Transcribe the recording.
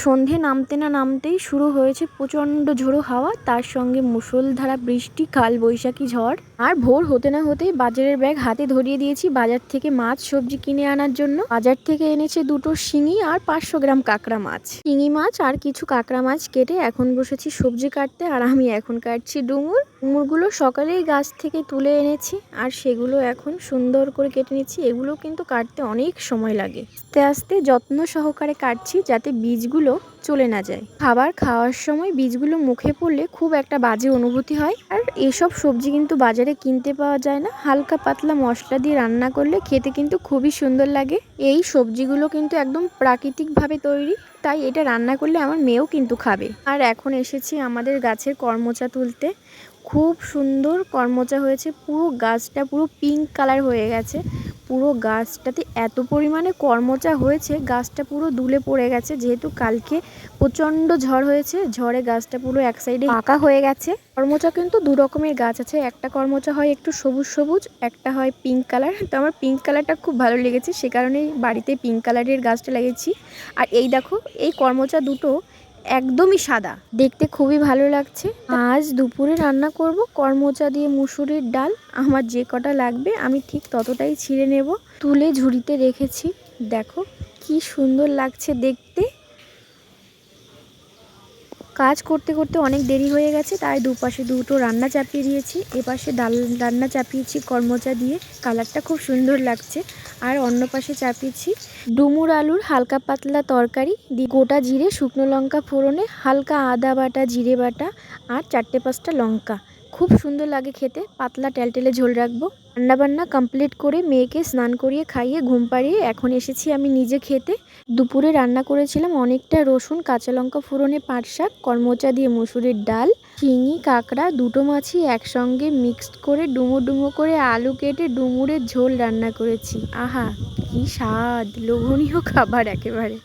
সন্ধে নামতে না নামতেই শুরু হয়েছে প্রচণ্ড ঝোড়ো হাওয়া, তার সঙ্গে মুষলধারা বৃষ্টি, কালবৈশাখী ঝড়। আর ভোর হতে না হতেই বাজারের ব্যাগ হাতে ধরিয়ে দিয়েছি বাজার থেকে মাছ সবজি কিনে আনার জন্য। বাজার থেকে এনেছে 2টো শিঙি আর 500 গ্রাম কাঁকড়া মাছ। শিঙি মাছ আর কিছু কাঁকড়া মাছ কেটে এখন বসেছি সবজি কাটতে, আর আমি এখন কাটছি ডুমুর। ডুমুরগুলো সকালেই গাছ থেকে তুলে এনেছি আর সেগুলো এখন সুন্দর করে কেটে নিচ্ছি। এগুলো কিন্তু কাটতে অনেক সময় লাগে, আস্তে আস্তে যত্ন সহকারে কাটছি যাতে বীজগুলো চলে না যায়। খাবার খাওয়ার সময় বীজগুলো মুখে পড়লে খুব একটা বাজে অনুভূতি হয়। আর এসব সবজি কিন্তু বাজারে কিনতে পাওয়া যায় না, হালকা পাতলা মশলা দিয়ে রান্না করলে খেতে কিন্তু খুবই সুন্দর লাগে। এই সবজিগুলো কিন্তু একদম প্রাকৃতিকভাবে তৈরি, তাই এটা রান্না করলে আমার মেয়েও কিন্তু খাবে। আর এখন এসেছি আমাদের গাছের করমচা তুলতে। খুব সুন্দর করমচা হয়েছে, পুরো গাছটা পুরো পিঙ্ক কালার হয়ে গেছে। পুরো গাছটাতে এত পরিমাণে করমচা হয়েছে, গাছটা পুরো দুলে পড়ে গেছে। যেহেতু কালকে প্রচণ্ড ঝড় হয়েছে, ঝড়ে গাছটা পুরো এক সাইডে পাকা হয়ে গেছে। করমচা কিন্তু 2 রকমের গাছ আছে, একটা করমচা হয় একটু সবুজ সবুজ, একটা হয় পিঙ্ক কালার। তো আমার পিঙ্ক কালারটা খুব ভালো লেগেছে, সে কারণেই বাড়িতে পিঙ্ক কালারের গাছটা লাগিয়েছি। আর এই দেখো, এই করমচা দুটো একদমই সাদা, দেখতে খুবই ভালো লাগছে। আজ দুপুরে রান্না করব করমচা দিয়ে মুসুরির ডাল। আমার যে কটা লাগবে আমি ঠিক ততটাই ছিঁড়ে নেব, তুলে ঝুড়িতে রেখেছি। দেখো কি সুন্দর লাগছে দেখতে। কাজ করতে করতে অনেক দেরি হয়ে গেছে, তাই দুপাশে 2টো রান্না চাপিয়ে দিয়েছি। এপাশে ডাল রান্না চাপিয়েছি করমচা দিয়ে, কালারটা খুব সুন্দর লাগছে। আর অন্য পাশে চাপিয়েছি ডুমুর আলুর হালকা পাতলা তরকারি দিয়ে গোটা জিরে শুকনো লঙ্কা ফোড়নে, হালকা আদা বাটা জিরে বাটা আর 4-5টা লঙ্কা। খুব সুন্দর লাগে খেতে, পাতলা টেলটেলে ঝোল রাখবো। রান্নাবান্না কমপ্লিট করে মেয়েকে স্নান করিয়ে খাইয়ে ঘুম পাড়িয়ে এখন এসেছি আমি নিজে খেতে। দুপুরে রান্না করেছিলাম অনেকটা রসুন কাঁচা লঙ্কা ফোড়নে পাট শাক, করমচা দিয়ে মুসুরির ডাল, শিঙি কাঁকড়া 2টো মাছই একসঙ্গে মিক্সড করে ডুমো ডুমো করে আলু কেটে ডুমুরের ঝোল রান্না করেছি। আহা কি স্বাদ, লোভনীয় খাবার একেবারে।